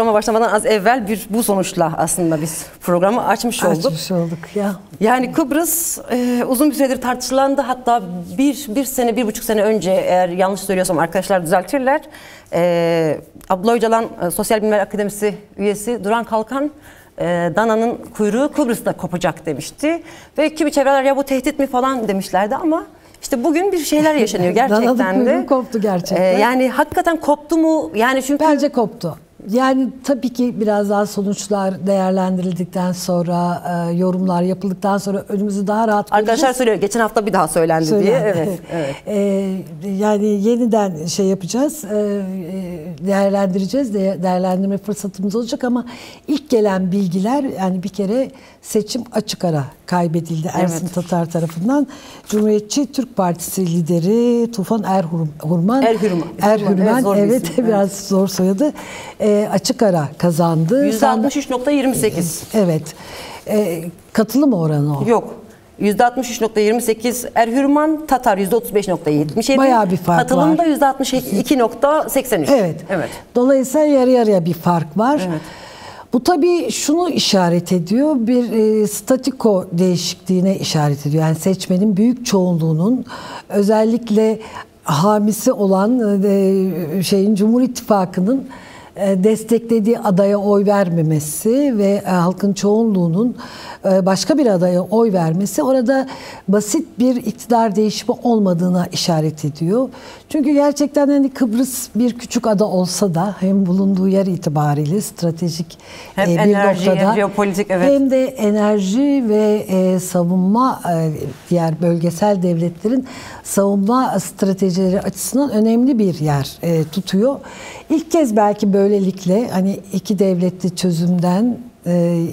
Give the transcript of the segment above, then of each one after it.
programa başlamadan az evvel bu sonuçla aslında biz programı açmış olduk. Açmış olduk ya. Yani Kıbrıs uzun bir süredir tartışılandı. Hatta bir sene, 1,5 sene önce, eğer yanlış söylüyorsam arkadaşlar düzeltirler. Abdullah Öcalan Sosyal Bilimler Akademisi üyesi Duran Kalkan, dananın kuyruğu Kıbrıs'ta kopacak demişti. Ve kimi çevreler ya bu tehdit mi falan demişlerdi ama işte bugün bir şeyler yaşanıyor gerçekten de. Dananın kuyruğu koptu gerçekten. Yani hakikaten koptu mu? Yani çünkü bence koptu. Yani tabii ki biraz daha sonuçlar değerlendirildikten sonra, yorumlar yapıldıktan sonra önümüzü daha rahat göreceğiz. Arkadaşlar söylüyor, geçen hafta bir daha söylendi diye. Evet. Yani yeniden şey yapacağız, değerlendireceğiz, değerlendirme fırsatımız olacak ama ilk gelen bilgiler, yani bir kere seçim açık ara kaybedildi Ersin Tatar tarafından. Cumhuriyetçi Türk Partisi lideri Tufan Erhürman, evet, biraz zor soyadı, açık ara kazandı. %63.28. Evet. Katılım oranı o. Yok. %63.28 Erhürman, Tatar %35.77. Bayağı bir fark Katılım var. da %62.83. Evet. Dolayısıyla yarı yarıya bir fark var. Evet. Bu tabii şunu işaret ediyor, bir statiko değişikliğine işaret ediyor. Yani seçmenin büyük çoğunluğunun özellikle hamisi olan Cumhur İttifakı'nın desteklediği adaya oy vermemesi ve halkın çoğunluğunun başka bir adaya oy vermesi orada basit bir iktidar değişimi olmadığına işaret ediyor. Çünkü gerçekten hani Kıbrıs bir küçük ada olsa da hem bulunduğu yer itibariyle stratejik hem bir enerji, noktada, hem jeopolitik, hem de enerji ve savunma, diğer bölgesel devletlerin savunma stratejileri açısından önemli bir yer tutuyor. İlk kez belki böylelikle hani iki devletli çözümden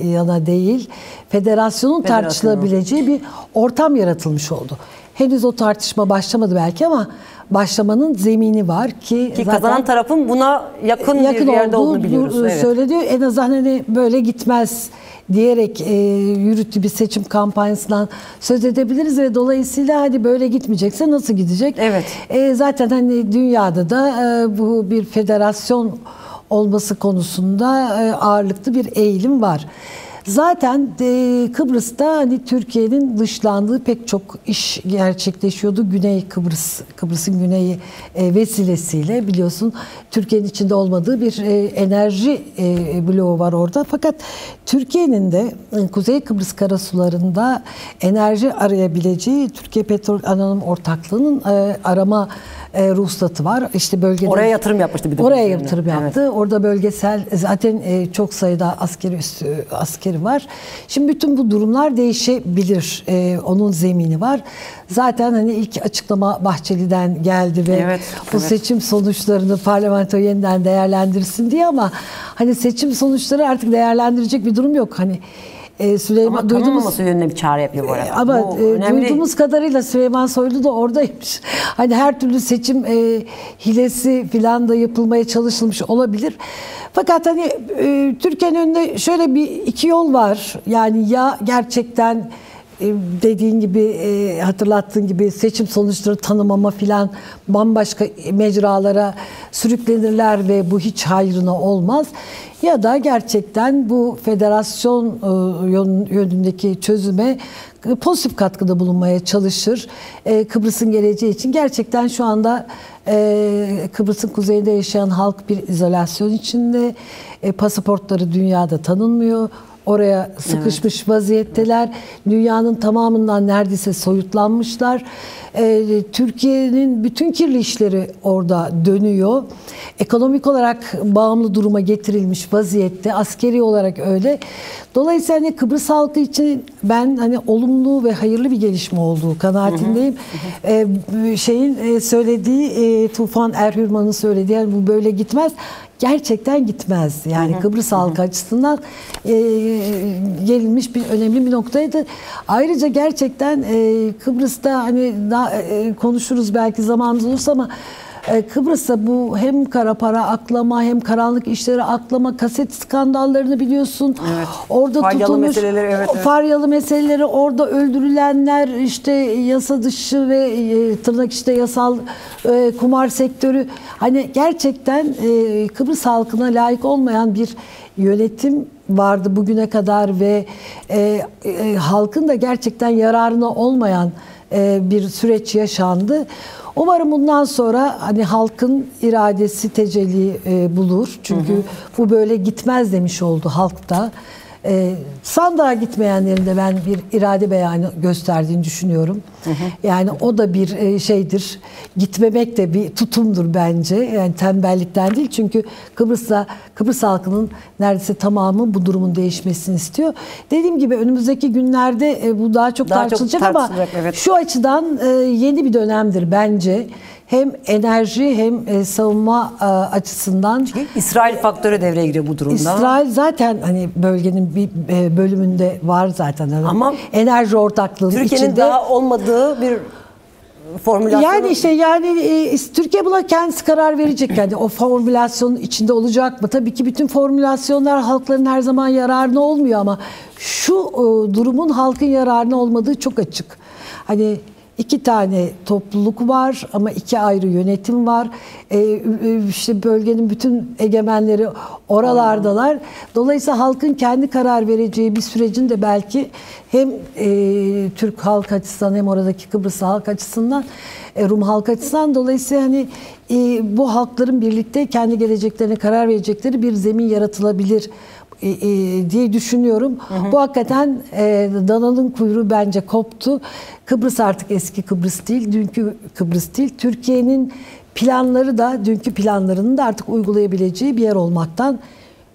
yana değil, federasyonun tartışılabileceği bir ortam yaratılmış oldu. Henüz o tartışma başlamadı belki ama başlamanın zemini var ki zaten kazanan tarafın buna yakın bir yerde olduğunu biliyoruz. Söylediyor. En azından hani böyle gitmez diyerek yürüttüğü bir seçim kampanyasından söz edebiliriz ve dolayısıyla hadi böyle gitmeyecekse nasıl gidecek? Evet. Zaten hani dünyada da bu bir federasyon olması konusunda ağırlıklı bir eğilim var. Zaten Kıbrıs'ta hani Türkiye'nin dışlandığı pek çok iş gerçekleşiyordu. Güney Kıbrıs'ın güneyi vesilesiyle, biliyorsun Türkiye'nin içinde olmadığı bir enerji bloğu var orada. Fakat Türkiye'nin de Kuzey Kıbrıs karasularında enerji arayabileceği Türkiye Petrol Anonim Ortaklığı'nın arama ruhsatı var. İşte bölgede oraya yatırım yapmıştı bir de. Oraya yatırım yaptı. Evet. Orada bölgesel zaten çok sayıda askeri var. Şimdi bütün bu durumlar değişebilir. Onun zemini var. Zaten hani ilk açıklama Bahçeli'den geldi ve bu seçim sonuçlarını parlamento yeniden değerlendirsin diye, ama hani seçim sonuçları artık değerlendirecek bir durum yok. Hani Süleyman, ama tanınmaması yönüne bir çağrı yapıyor bu arada. Ama duyduğumuz kadarıyla Süleyman Soylu da oradaymış. Hani her türlü seçim hilesi falan da yapılmaya çalışılmış olabilir. Fakat hani Türkiye'nin önünde şöyle iki yol var. Yani ya gerçekten dediğin gibi, hatırlattığın gibi seçim sonuçları tanımama filan bambaşka mecralara sürüklenirler ve bu hiç hayrına olmaz. Ya da gerçekten bu federasyon yönündeki çözüme pozitif katkıda bulunmaya çalışır. Kıbrıs'ın geleceği için gerçekten şu anda Kıbrıs'ın kuzeyinde yaşayan halk bir izolasyon içinde. Pasaportları dünyada tanınmıyor. Oraya sıkışmış vaziyetteler. Dünyanın tamamından neredeyse soyutlanmışlar. Türkiye'nin bütün kirli işleri orada dönüyor. Ekonomik olarak bağımlı duruma getirilmiş vaziyette. Askeri olarak öyle. Dolayısıyla hani Kıbrıs halkı için ben hani olumlu ve hayırlı bir gelişme olduğu kanaatindeyim. Söylediği, Tufan Erhürman'ın söylediği, yani bu böyle gitmez. Gerçekten gitmez. Yani Kıbrıs halkı açısından gelinmiş bir önemli bir noktaydı. Ayrıca gerçekten Kıbrıs'ta hani daha konuşuruz belki zamanımız olursa, ama Kıbrıs'ta bu hem kara para aklama hem karanlık işleri aklama, kaset skandallarını biliyorsun. Evet. Orada Faryalı tutulmuş meseleleri, evet. faryalı meseleleri, orada öldürülenler, işte yasa dışı ve tırnak işte yasal kumar sektörü. Hani gerçekten Kıbrıs halkına layık olmayan bir yönetim vardı bugüne kadar ve halkın da gerçekten yararına olmayan bir süreç yaşandı. Umarım bundan sonra hani halkın iradesi tecelli bulur. Çünkü bu böyle gitmez demiş oldu halk da. Sandığa gitmeyenlerin de ben bir irade beyanı gösterdiğini düşünüyorum. Yani o da bir şeydir. Gitmemek de bir tutumdur bence. Yani tembellikten değil. Çünkü Kıbrıs halkının neredeyse tamamı bu durumun değişmesini istiyor. Dediğim gibi önümüzdeki günlerde bu daha çok tartışılacak ama evet. şu açıdan yeni bir dönemdir bence. Hem enerji hem savunma açısından. Çünkü İsrail faktörü devreye giriyor bu durumda. İsrail zaten hani bölgenin bir bölümünde var zaten. Ama enerji ortaklığının Türkiye'nin içinde. daha olmadığı bir formülasyon. Yani işte Türkiye buna kendisi karar verecek. Yani o formülasyonun içinde olacak mı? Tabii ki bütün formülasyonlar halkların her zaman yararına olmuyor ama şu durumun halkın yararına olmadığı çok açık. Hani İki tane topluluk var ama iki ayrı yönetim var. İşte bölgenin bütün egemenleri oralardalar. Dolayısıyla halkın kendi karar vereceği bir sürecin de belki hem Türk halk açısından hem oradaki Kıbrıs halk açısından, Rum halk açısından dolayısıyla hani bu halkların birlikte kendi geleceklerine karar verecekleri bir zemin yaratılabilir diye düşünüyorum. Bu hakikaten dananın kuyruğu bence koptu. Kıbrıs artık eski Kıbrıs değil, dünkü Kıbrıs değil. Türkiye'nin planları da dünkü planlarının da artık uygulayabileceği bir yer olmaktan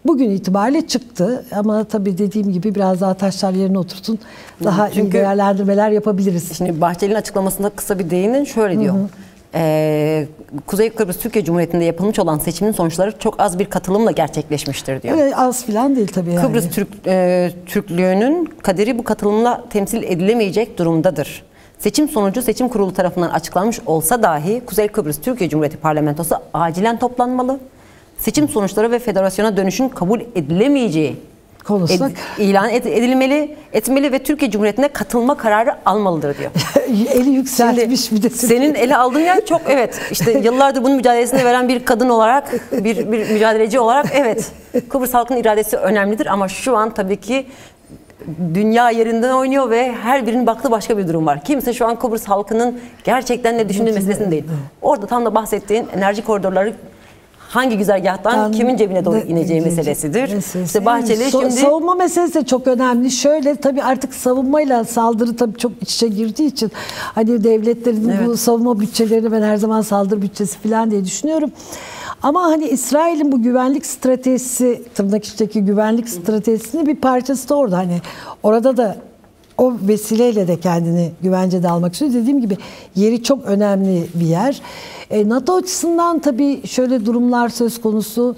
bugün itibariyle çıktı. Ama tabii dediğim gibi biraz daha taşlar yerine oturtun. Daha iyi değerlendirmeler yapabiliriz. Şimdi Bahçeli'nin açıklamasında kısa bir değinin şöyle diyor. Kuzey Kıbrıs Türkiye Cumhuriyeti'nde yapılmış olan seçimin sonuçları çok az bir katılımla gerçekleşmiştir diyor. Öyle az filan değil tabii yani. Kıbrıs Türklüğünün kaderi bu katılımla temsil edilemeyecek durumdadır. Seçim sonucu seçim kurulu tarafından açıklanmış olsa dahi Kuzey Kıbrıs Türkiye Cumhuriyeti Parlamentosu acilen toplanmalı. Seçim sonuçları ve federasyona dönüşün kabul edilemeyeceği ilan etmeli ve Türkiye Cumhuriyeti'ne katılma kararı almalıdır diyor. Eli yükseltmiş bir de. Senin ele aldığın yer çok işte yıllardır bunun mücadelesini veren bir kadın olarak, bir mücadeleci olarak evet Kıbrıs halkının iradesi önemlidir ama şu an tabii ki dünya yerinden oynuyor ve her birinin baktığı başka bir durum var. Kimse şu an Kıbrıs halkının gerçekten ne düşündüğü meselesinde değil. Orada tam da bahsettiğin enerji koridorları hangi güzergahtan kimin cebine doğru ineceği meselesidir. İşte Bahçeli şimdi savunma meselesi de çok önemli. Şöyle tabii artık savunmayla saldırı tabii çok iç içe girdiği için hani devletlerin bu savunma bütçelerini ben her zaman saldırı bütçesi falan diye düşünüyorum. Ama hani İsrail'in bu güvenlik stratejisi, tırnak içindeki güvenlik stratejisinin bir parçası da orada. Hani orada da o vesileyle de kendini güvencede almak istiyor. Dediğim gibi yeri çok önemli bir yer. NATO açısından tabii şöyle durumlar söz konusu.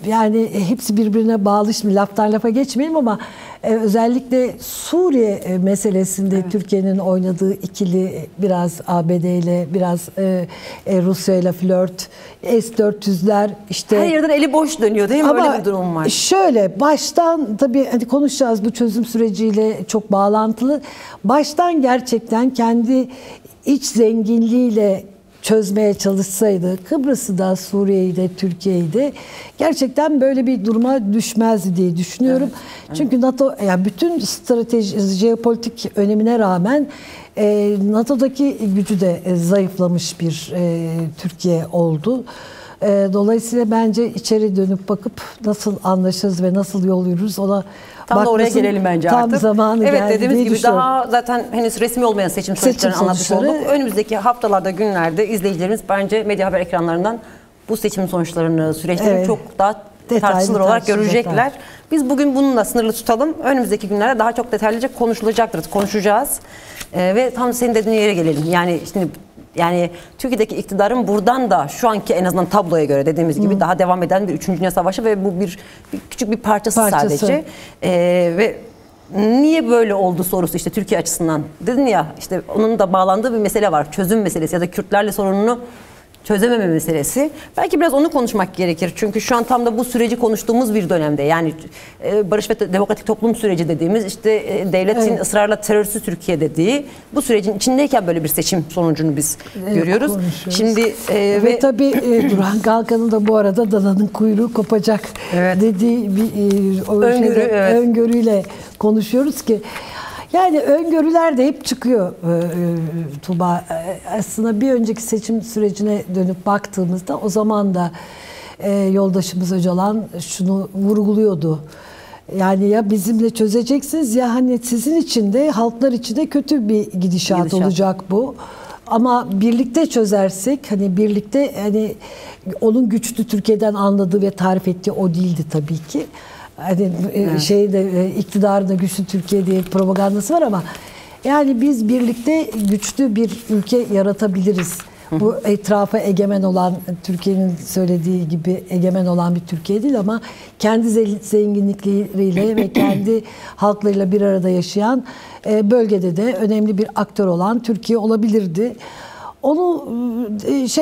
Yani hepsi birbirine bağlı. Şimdi laftan lafa geçmeyelim ama özellikle Suriye meselesinde Türkiye'nin oynadığı ikili biraz ABD ile biraz Rusya ile flört, S-400'ler işte. Her yerden eli boş dönüyor değil mi? Ama öyle bir durum var. Şöyle baştan tabii hani konuşacağız bu çözüm süreciyle çok bağlantılı. Baştan gerçekten kendi iç zenginliğiyle çözmeye çalışsaydı Kıbrıs'ı da Suriye'yi de Türkiye'yi de gerçekten böyle bir duruma düşmezdi diye düşünüyorum. Evet. Çünkü NATO yani bütün strateji jeopolitik önemine rağmen NATO'daki gücü de zayıflamış bir Türkiye oldu. Dolayısıyla bence içeri dönüp bakıp nasıl anlaşırız ve nasıl yol yürürüz ona tam da oraya gelelim bence artık. Tam zamanı geldi. Evet dediğimiz gibi daha zaten henüz resmi olmayan seçim sonuçlarını anlatmış olduk. Önümüzdeki haftalarda, günlerde izleyicilerimiz bence medya haber ekranlarından bu seçim sonuçlarını, süreçlerini çok daha tartışılır olarak görecekler. Biz bugün bununla sınırlı tutalım. Önümüzdeki günlerde daha çok detaylıca konuşacağız. Ve tam senin dediğin yere gelelim. Yani Türkiye'deki iktidarın buradan da şu anki en azından tabloya göre dediğimiz gibi daha devam eden bir 3. Dünya Savaşı ve bu bir küçük bir parçası. Sadece. Ve niye böyle oldu sorusu işte Türkiye açısından. Dedin ya işte onun da bağlandığı bir mesele var. Çözüm meselesi ya da Kürtlerle sorununu çözememe meselesi. Belki biraz onu konuşmak gerekir. Çünkü şu an tam da bu süreci konuştuğumuz bir dönemde. Yani barış ve demokratik toplum süreci dediğimiz, işte devletin ısrarla terörsüz Türkiye dediği bu sürecin içindeyken böyle bir seçim sonucunu biz görüyoruz. Şimdi ve tabii Burhan Kalkan'ın da bu arada dananın kuyruğu kopacak dediği bir öngörüyle konuşuyoruz ki. Yani öngörüler de hep çıkıyor Tuğba. Aslında bir önceki seçim sürecine dönüp baktığımızda o zaman da yoldaşımız Öcalan şunu vurguluyordu. Yani ya bizimle çözeceksiniz ya hani sizin için de halklar için de kötü bir gidişat olacak bu. Ama birlikte çözersek, hani birlikte, hani onun güçlü Türkiye'den anladığı ve tarif ettiği o değildi tabii ki. Hani iktidarında güçlü Türkiye diye propagandası var ama yani biz birlikte güçlü bir ülke yaratabiliriz. Bu etrafa egemen olan, Türkiye'nin söylediği gibi egemen olan bir Türkiye değil ama kendi zenginlikleriyle ve kendi halklarıyla bir arada yaşayan, bölgede de önemli bir aktör olan Türkiye olabilirdi. Onu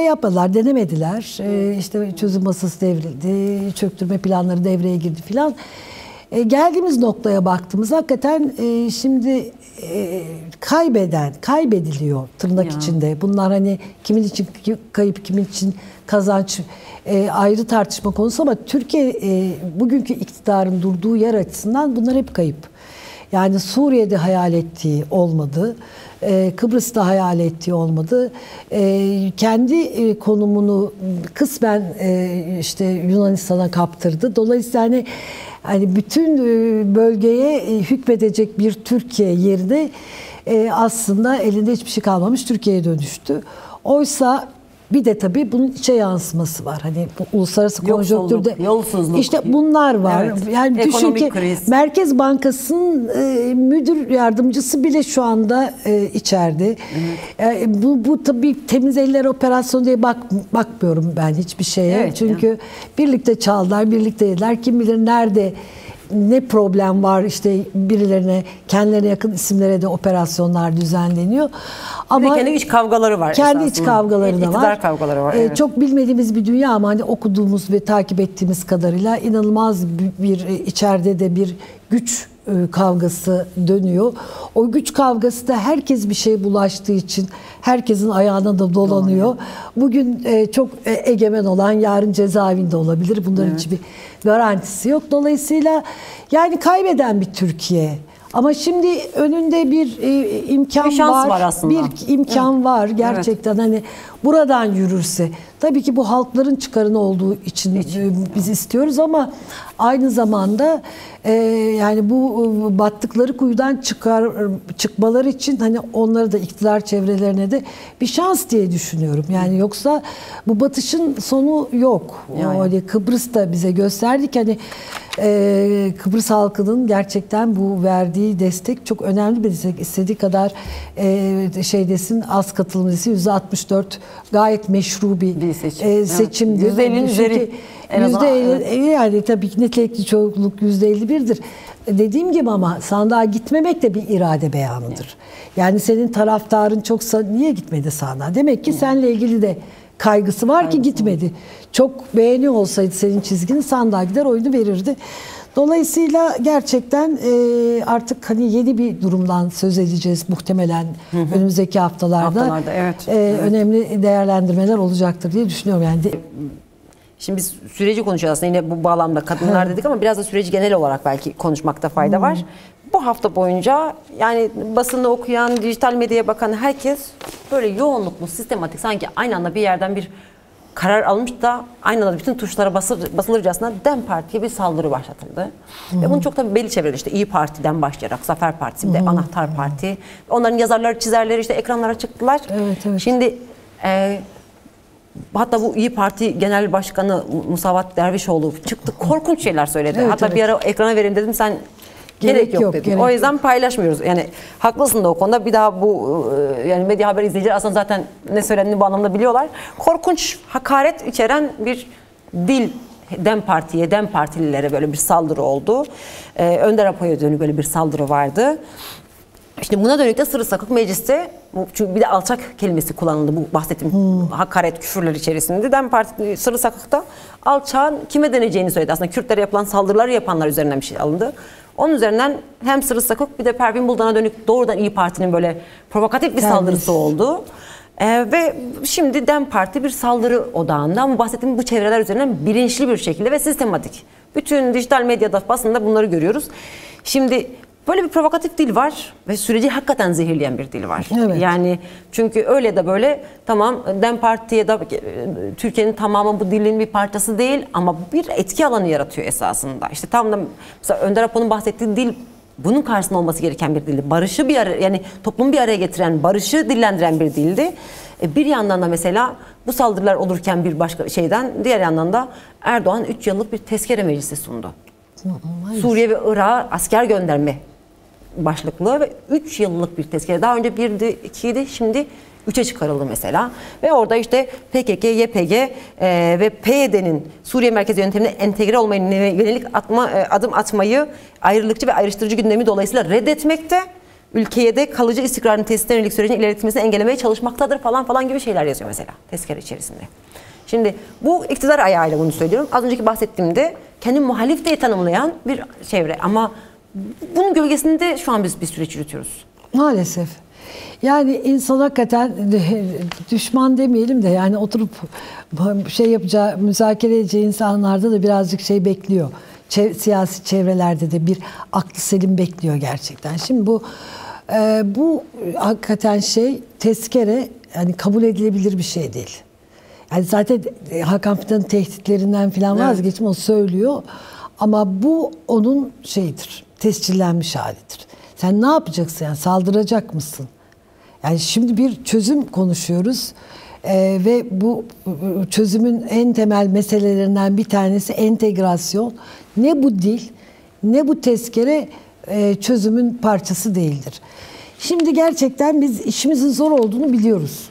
yapmadılar, denemediler. İşte çözüm masası devrildi, çöktürme planları devreye girdi filan. Geldiğimiz noktaya baktığımız hakikaten şimdi kaybediliyor tırnak içinde. Bunlar hani kimin için kayıp, kimin için kazanç ayrı tartışma konusu ama Türkiye bugünkü iktidarın durduğu yer açısından bunlar hep kayıp. Yani Suriye'de hayal ettiği olmadı. Kıbrıs'ta hayal ettiği olmadı. Kendi konumunu kısmen işte Yunanistan'a kaptırdı. Dolayısıyla hani bütün bölgeye hükmedecek bir Türkiye yerine aslında elinde hiçbir şey kalmamış Türkiye'ye dönüştü. Oysa bir de tabii bunun içe yansıması var. Hani bu uluslararası konjonktürde yolsuzluk, işte bunlar var. Evet. Yani düşün ki kriz. Merkez Bankası'nın müdür yardımcısı bile şu anda içeride. Evet. Bu tabii temiz eller operasyonu diye bakmıyorum ben hiçbir şeye. Evet, çünkü birlikte çaldılar, birlikte yediler. Kim bilir nerede ne problem var, işte birilerine, kendilerine yakın isimlere de operasyonlar düzenleniyor. Ama kendi iç kavgaları var. Kendi iç kavgaları da var. İktidar kavgaları var. Evet. Çok bilmediğimiz bir dünya ama hani okuduğumuz ve takip ettiğimiz kadarıyla inanılmaz bir içeride de bir güç kavgası dönüyor. O güç kavgası da herkes bir şey bulaştığı için herkesin ayağına da dolanıyor. Bugün çok egemen olan yarın cezaevinde olabilir. Bunların hiçbir garantisi yok. Dolayısıyla yani kaybeden bir Türkiye. Ama şimdi önünde bir imkan var aslında. Bir imkan var gerçekten. Hani buradan yürürse. Tabii ki bu halkların çıkarını olduğu için biz istiyoruz ama aynı zamanda yani bu battıkları kuyudan çıkmaları için hani onları da iktidar çevrelerine de bir şans diye düşünüyorum. Yani yoksa bu batışın sonu yok. Yani Kıbrıs da bize gösterdi ki hani Kıbrıs halkının gerçekten bu verdiği destek çok önemli bir destek. İstediği kadar az katılım %64 gayet meşru bir seçimdi. %50'nin üzeri. %50 yani tabii ki nitelikli çoğunluk %51'dir. Dediğim gibi ama sandığa gitmemek de bir irade beyanıdır. Yani senin taraftarın çoksa niye gitmedi sandığa? Demek ki seninle ilgili de kaygısı var ki gitmedi. Çok beğeniyor olsaydı senin çizgini sandığa gider oyunu verirdi. Dolayısıyla gerçekten artık hani yeni bir durumdan söz edeceğiz muhtemelen önümüzdeki haftalarda. Önemli değerlendirmeler olacaktır diye düşünüyorum. Yani şimdi biz süreci konuşuyoruz aslında yine bu bağlamda kadınlar dedik ama biraz da süreci genel olarak belki konuşmakta fayda var. Bu hafta boyunca yani basını okuyan, dijital medyaya bakan herkes böyle yoğunluklu, sistematik sanki aynı anda bir yerden bir karar almış da aynı anda bütün tuşlara basılırcasına DEM Parti'ye bir saldırı başlatıldı. Ve bunu çok tabii belli çevreler işte İyi Parti'den başlayarak Zafer Partisi, bir de Anahtar Parti. Onların yazarları, çizerleri işte ekranlara çıktılar. Evet. Şimdi hatta bu İyi Parti Genel Başkanı Musavat Dervişoğlu çıktı. Korkunç şeyler söyledi. Hatta bir ara ekrana vereyim dedim, sen gerek yok dedi. O yüzden paylaşmıyoruz. Yani haklısın da o konuda. Bir daha bu yani medya haber izleyiciler aslında zaten ne söylendiğini bu anlamda biliyorlar. Korkunç, hakaret içeren bir dil DEM Parti'ye, DEM Partililere böyle bir saldırı oldu. Önder Apo'ya dönük böyle bir saldırı vardı. İşte buna dönük de Sırrı Sakık mecliste, çünkü bir de alçak kelimesi kullanıldı bu bahsettiğim hakaret, küfürler içerisinde. DEM Parti Sırrı Sakık'ta alçağın kime deneceğini söyledi. Aslında Kürtlere yapılan saldırıları yapanlar üzerinden bir şey alındı. Onun üzerinden hem Sırrı Sakık bir de Pervin Buldan'a dönük doğrudan İyi Parti'nin böyle provokatif bir saldırısı oldu. Ve şimdi DEM Parti bir saldırı odağında, ama bahsettiğim bu çevreler üzerinden bilinçli bir şekilde ve sistematik. Bütün dijital medyada, basında bunları görüyoruz. Şimdi böyle bir provokatif dil var ve süreci hakikaten zehirleyen bir dil var. Evet. Yani çünkü öyle de böyle, tamam DEM Parti'ye da Türkiye'nin tamamı bu dilin bir parçası değil ama bir etki alanı yaratıyor esasında. İşte tam da mesela Önder Apo'nun bahsettiği dil bunun karşısında olması gereken bir dildi. Barışı bir araya, yani toplumu bir araya getiren, barışı dillendiren bir dildi. Bir yandan da mesela bu saldırılar olurken bir başka şeyden, diğer yandan da Erdoğan 3 yıllık bir tezkere meclisi sundu. Suriye ve Irak'a asker gönderme başlıklı ve 3 yıllık bir tezkere. Daha önce 1'di, 2'ydi, şimdi 3'e çıkarıldı mesela. Ve orada işte PKK, YPG ve PYD'nin Suriye merkezi yönetimine entegre olmaya yönelik adım atmayı ayrılıkçı ve ayrıştırıcı gündemi dolayısıyla reddetmekte, ülkeye de kalıcı istikrarın tesisine yönelik sürecin ilerletilmesini engellemeye çalışmaktadır falan gibi şeyler yazıyor mesela tezkere içerisinde. Şimdi bu iktidar ayağıyla bunu söylüyorum. Az önceki bahsettiğimde kendi muhalif diye tanımlayan bir çevre, ama bunun gölgesinde şu an biz bir süreç yürütüyoruz. Maalesef. Yani insan hakikaten düşman demeyelim de, yani oturup şey yapacağı, müzakere edeceği insanlarda da birazcık şey bekliyor. Siyasi çevrelerde de bir aklı selim bekliyor gerçekten. Şimdi bu hakikaten tezkere, yani kabul edilebilir bir şey değil. Yani zaten Hakan Fidan'ın tehditlerinden falan vazgeçtim, o söylüyor. Ama bu onun tescillenmiş halidir. Sen ne yapacaksın, yani saldıracak mısın? Yani şimdi bir çözüm konuşuyoruz ve bu çözümün en temel meselelerinden bir tanesi entegrasyon. Ne bu dil, ne bu tezkere çözümün parçası değildir. Şimdi gerçekten biz işimizin zor olduğunu biliyoruz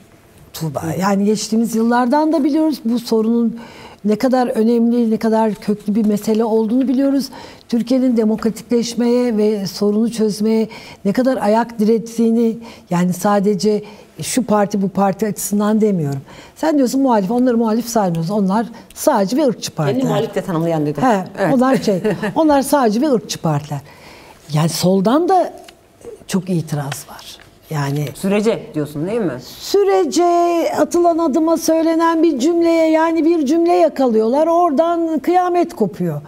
Tuğba. Yani geçtiğimiz yıllardan da biliyoruz bu sorunun ne kadar önemli, ne kadar köklü bir mesele olduğunu biliyoruz. Türkiye'nin demokratikleşmeye ve sorunu çözmeye ne kadar ayak direttiğini, yani sadece şu parti bu parti açısından demiyorum. Sen diyorsun muhalif, onları muhalif saymıyoruz. Onlar sağcı ve ırkçı partiler. Kendi muhalif de tanımlayan dedim. Evet. Onlar sağcı ve ırkçı partiler. Yani soldan da çok itiraz var. Yani sürece diyorsun değil mi? Sürece, atılan adıma, söylenen bir cümleye, yani bir cümle yakalıyorlar. Oradan kıyamet kopuyor.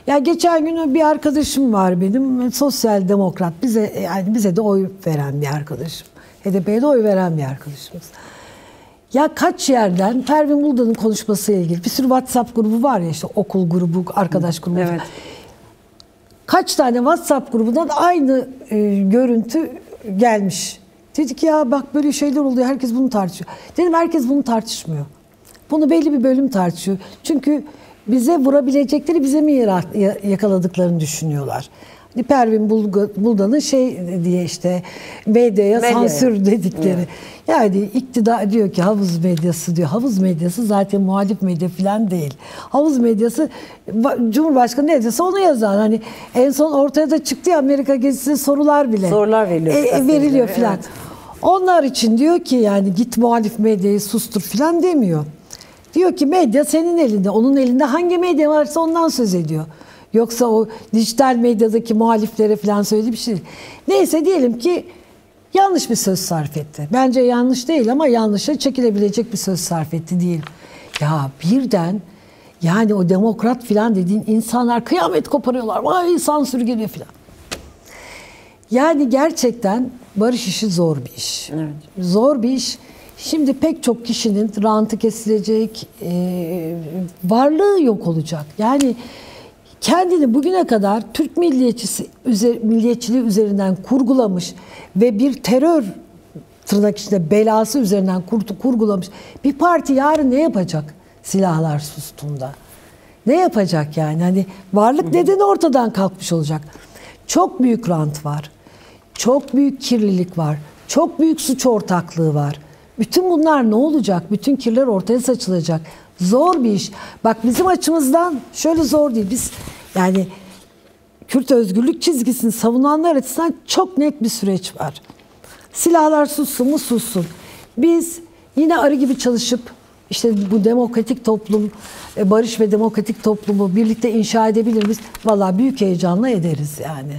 Ya geçen gün bir arkadaşım var benim, sosyal demokrat, bize de oy veren bir arkadaşım. HDP'ye de oy veren bir arkadaşımız. Ya kaç yerden Pervin Buldan'ın konuşmasıyla ilgili bir sürü WhatsApp grubu var ya, işte okul grubu, arkadaş grubu. Evet. Kaç tane WhatsApp grubundan aynı görüntü gelmiş. Dedik ya bak böyle şeyler oluyor, herkes bunu tartışıyor. Dedim herkes bunu tartışmıyor. Bunu belli bir bölüm tartışıyor. Çünkü bize vurabilecekleri, bize mi yakaladıklarını düşünüyorlar. Hani Pervin Buldan'ın diye işte medyaya sansür dedikleri. Evet. Yani iktidar diyor ki havuz medyası diyor. Havuz medyası zaten muhalif medya falan değil. Havuz medyası Cumhurbaşkanı ne diyorsa onu yazar. Hani en son ortaya da çıktı ya, Amerika gezisine sorular veriliyor falan. Evet. Onlar için diyor ki yani git muhalif medyayı sustur falan demiyor. Diyor ki medya senin elinde. Onun elinde hangi medya varsa ondan söz ediyor. Yoksa o dijital medyadaki muhaliflere falan söylediği bir şey değil. Neyse, diyelim ki yanlış bir söz sarf etti. Bence yanlış değil ama yanlışa çekilebilecek bir söz sarf etti diyelim. Ya birden yani o demokrat falan dediğin insanlar kıyamet koparıyorlar. Vay sansür geliyor falan. Yani gerçekten barış işi zor bir iş. Evet. Zor bir iş. Şimdi pek çok kişinin rantı kesilecek, varlığı yok olacak. Yani kendini bugüne kadar Türk milliyetçiliği üzerinden kurgulamış ve bir terör tırnak içinde belası üzerinden kurgulamış bir parti yarın ne yapacak silahlar sustuğunda? Ne yapacak yani? Hani varlık nedeni ortadan kalkmış olacak. Çok büyük rant var. Çok büyük kirlilik var. Çok büyük suç ortaklığı var. Bütün bunlar ne olacak? Bütün kirler ortaya saçılacak. Zor bir iş. Bak bizim açımızdan şöyle zor değil. Biz yani Kürt özgürlük çizgisini savunanlar açısından çok net bir süreç var. Silahlar sussun mu sussun. Biz yine arı gibi çalışıp işte bu demokratik toplum, barış ve demokratik toplumu birlikte inşa edebilir miyiz? Vallahi büyük heyecanla ederiz yani.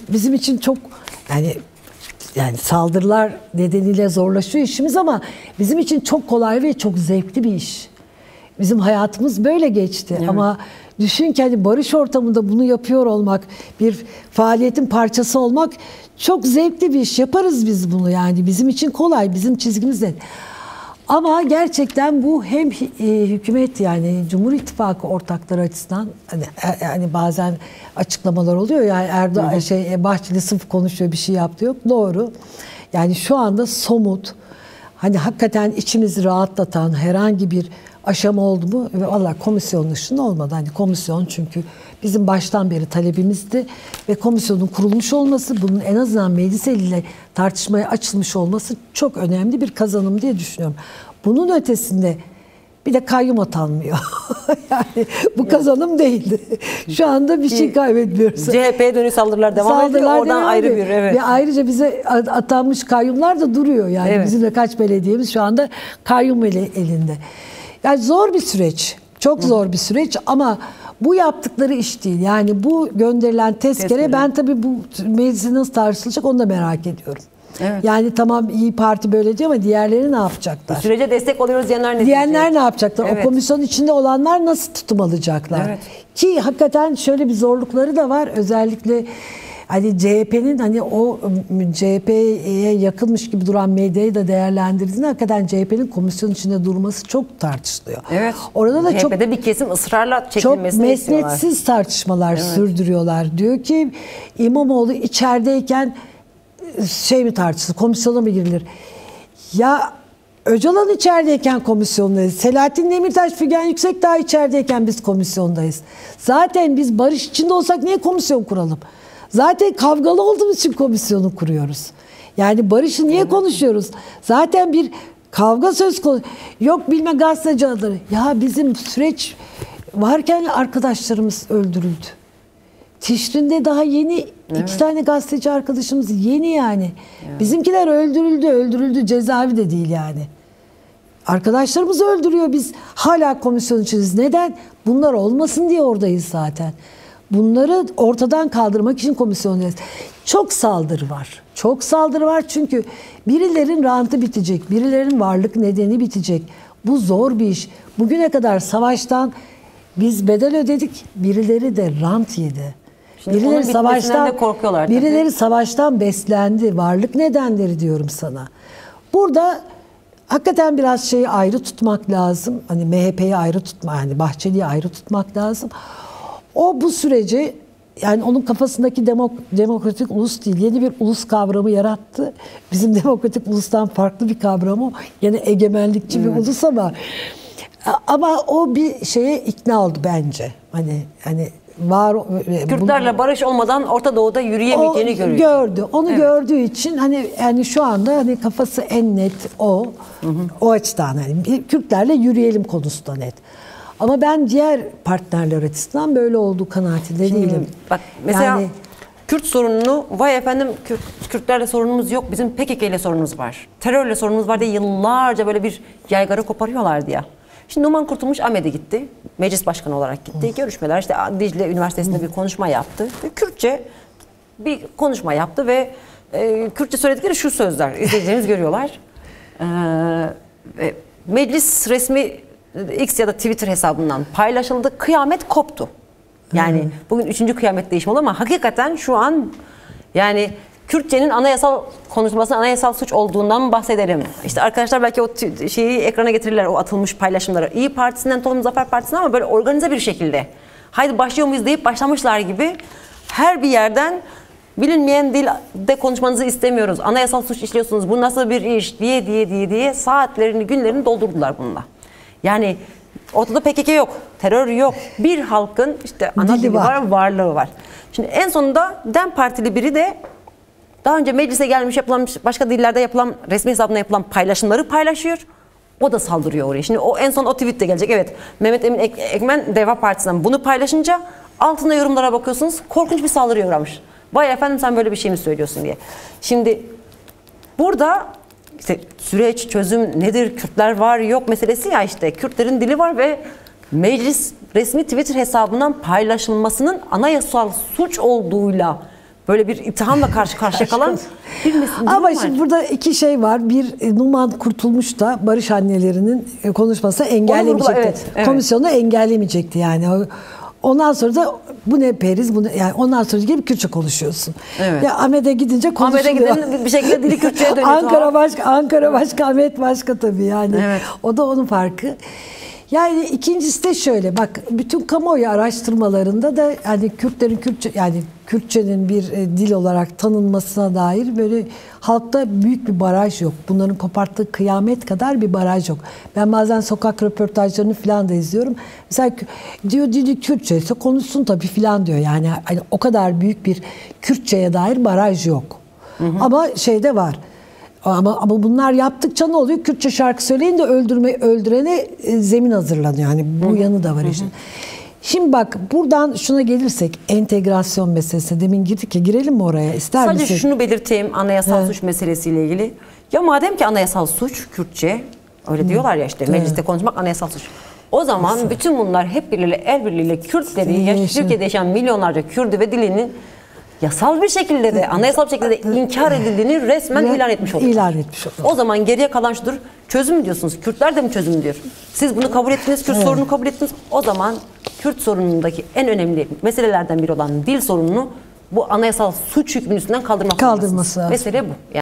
Bizim için çok yani saldırılar nedeniyle zorlaşıyor işimiz ama bizim için çok kolay ve çok zevkli bir iş. Bizim hayatımız böyle geçti. Evet. Ama düşün ki hani barış ortamında bunu yapıyor olmak, bir faaliyetin parçası olmak çok zevkli bir iş. Yaparız biz bunu yani. Bizim için kolay, bizim çizgimiz de. Ama gerçekten bu hem hükümet yani Cumhur İttifakı ortakları açısından hani bazen açıklamalar oluyor yani Erdoğan Bahçeli sırf konuşuyor bir şey yaptı yok. Doğru. Yani şu anda somut hani hakikaten içimizi rahatlatan herhangi bir aşama oldu mu? Ve vallahi komisyon dışında olmadı. Hani komisyon çünkü bizim baştan beri talebimizdi ve komisyonun kurulmuş olması, bunun en azından meclis eliyle tartışmaya açılmış olması çok önemli bir kazanım diye düşünüyorum. Bunun ötesinde bir de kayyum atanmıyor. Yani bu kazanım değildi. Şu anda bir şey kaybetmiyoruz. CHP'ye dönük saldırılar devam ediyor. Oradan ayrı bir evet. Ve ayrıca bize atanmış kayyumlar da duruyor. Yani evet. Bizim de kaç belediyemiz şu anda kayyum elinde. Yani zor bir süreç. Çok zor bir süreç ama bu yaptıkları iş değil. Yani bu gönderilen tezkere ben tabii bu meclise nasıl tartışılacak onu da merak ediyorum. Evet. Yani tamam İYİ Parti böyle diyor ama diğerleri ne yapacaklar? Bu sürece destek oluyoruz diyenler ne diyenler ne yapacaklar? Evet. O komisyon içinde olanlar nasıl tutum alacaklar? Evet. Ki hakikaten şöyle bir zorlukları da var. Özellikle hani CHP'nin hani o CHP'ye yakınmış gibi duran medyayı da değerlendirdiğinde hakikaten CHP'nin komisyon içinde durması çok tartışılıyor. Evet. Orada da CHP'de bir kesim ısrarla çekilmesini istiyorlar. Çok mesnetsiz tartışmalar sürdürüyorlar. Diyor ki İmamoğlu içerideyken mi tartışılır, komisyona mı girilir? Ya Öcalan içerideyken komisyondayız. Selahattin Demirtaş, Figen Yüksekdağ içerideyken biz komisyondayız. Zaten biz barış içinde olsak niye komisyon kuralım? Zaten kavgalı olduğumuz için komisyonu kuruyoruz. Yani barışı niye konuşuyoruz? Zaten bir kavga söz konusu. Yok bilmem gazeteci adları. Ya bizim süreç varken arkadaşlarımız öldürüldü. Tişrin'de daha yeni 2 tane gazeteci arkadaşımız yeni yani. Evet. Bizimkiler öldürüldü cezaevi de değil yani. Arkadaşlarımız öldürüyor biz hala komisyon içindeyiz. Neden? Bunlar olmasın diye oradayız zaten. Bunları ortadan kaldırmak için komisyondayız. Çok saldırı var. Çok saldırı var çünkü birilerin rantı bitecek, birilerin varlık nedeni bitecek. Bu zor bir iş. Bugüne kadar savaştan biz bedel ödedik, birileri de rant yedi. Birileri savaştan beslendi. Varlık nedenleri diyorum sana. Burada hakikaten biraz şeyi ayrı tutmak lazım. Hani MHP'yi ayrı tutmak, yani Bahçeli'yi ayrı tutmak lazım. O bu süreci yani onun kafasındaki demokratik ulus değil, yeni bir ulus kavramı yarattı. Bizim demokratik ulustan farklı bir kavram o. Yine egemenlikçi bir ulus ama o bir şeye ikna oldu bence. Hani Kürtlerle barış olmadan Orta Doğu'da yürüyemeyeceğini görüyor. Onu gördüğü için hani şu anda hani kafası en net o. O açıdan hani Kürtlerle yürüyelim konusunda net. Ama ben diğer partnerler açısından böyle olduğu kanaatinde değilim. Bak mesela Kürt sorununu vay efendim Kürtlerle sorunumuz yok bizim PKK ile sorunumuz var. Terörle sorunumuz var diye yıllarca böyle bir yaygara koparıyorlardı ya. Şimdi Numan Kurtulmuş Ahmet'e gitti. Meclis başkanı olarak gitti. Görüşmeler işte Dicle Üniversitesi'nde bir konuşma yaptı. Kürtçe bir konuşma yaptı ve Kürtçe söyledikleri şu sözler. İzleyicileriniz görüyorlar. Meclis resmi X ya da Twitter hesabından paylaşıldı. Kıyamet koptu. Yani bugün 3. kıyamet değişimi oldu ama hakikaten şu an yani Kürtçenin anayasal konuşulmasının anayasal suç olduğundan bahsedelim. İşte arkadaşlar belki o şeyi ekrana getirirler o atılmış paylaşımları. İYİ Partisi'nden Toplum Zafer Partisi'nden ama böyle organize bir şekilde. Haydi başlıyor muyuz deyip başlamışlar gibi her bir yerden bilinmeyen dilde konuşmanızı istemiyoruz. Anayasal suç işliyorsunuz. Bu nasıl bir iş diye saatlerini günlerini doldurdular bununla. Yani ortada PKK yok, terör yok. Bir halkın işte ana dili var, varlığı var. Şimdi en sonunda DEM Partili biri de daha önce meclise gelmiş yapılan başka dillerde yapılan resmi hesabına yapılan paylaşımları paylaşıyor. O da saldırıyor oraya. Şimdi o en son o tweet de gelecek. Evet Mehmet Emin Ekmen Deva Partisi'nden bunu paylaşınca Altında yorumlara bakıyorsunuz, korkunç bir saldırıya uğramış. Vay efendim sen böyle bir şey mi söylüyorsun diye. Şimdi burada işte süreç, çözüm nedir, Kürtler var yok meselesi ya işte. Kürtlerin dili var ve meclis resmi Twitter hesabından paylaşılmasının anayasal suç olduğuyla böyle bir ittihamla karşı karşıya kalan bir meselesi var. Ama şimdi burada iki şey var. Bir, Numan Kurtulmuş da barış annelerinin konuşmasını engellemeyecekti. Evet. Komisyonu engellemeyecekti yani. Ondan sonra da bu ne periz, bu ne, yani ondan sonra gibi Kürtçe konuşuyorsun. Evet. Ya Ahmet'e gidince konuşuluyor. Ahmet'e giden bir şekilde dili Kürtçe'ye dönüyor. Ankara başka, Ahmet başka tabii yani. Evet. O da onun farkı. Yani ikincisi de şöyle, bak bütün kamuoyu araştırmalarında da yani Kürtlerin Kürtçenin bir dil olarak tanınmasına dair böyle halkta büyük bir baraj yok. Bunların koparttığı kıyamet kadar bir baraj yok. Ben bazen sokak röportajlarını falan da izliyorum. Mesela diyor dili Kürtçe ise konuşsun tabii falan diyor. Yani hani o kadar büyük bir Kürtçeye dair baraj yok. Ama şeyde var. Ama bunlar yaptıkça ne oluyor? Kürtçe şarkı söyleyin de öldürene zemin hazırlanıyor. Yani bu yanı da var işte. Şimdi bak buradan şuna gelirsek entegrasyon meselesi. Demin girdik ya, girelim mi oraya? İster Sadece misin? şunu belirteyim anayasal suç meselesiyle ilgili. Ya madem ki anayasal suç Kürtçe öyle diyorlar ya işte mecliste konuşmak anayasal suç. O zaman bütün bunlar hep birliğiyle el birliğiyle Kürtleri, Türkiye'de yaşayan milyonlarca Kürdü ve dilini yasal bir şekilde de anayasal bir şekilde de inkar edildiğini resmen ilan etmiş oluyor. İlan etmiş oluyor. O zaman geriye kalan şudur. Çözüm mü diyorsunuz? Kürtler de mi çözüm diyor? Siz bunu kabul ettiniz, Kürt sorununu kabul ettiniz. O zaman Kürt sorunundaki en önemli meselelerden biri olan dil sorununu bu anayasal suç hükmünün üstünden kaldırmak Kaldırması lazım. Mesele bu. Yani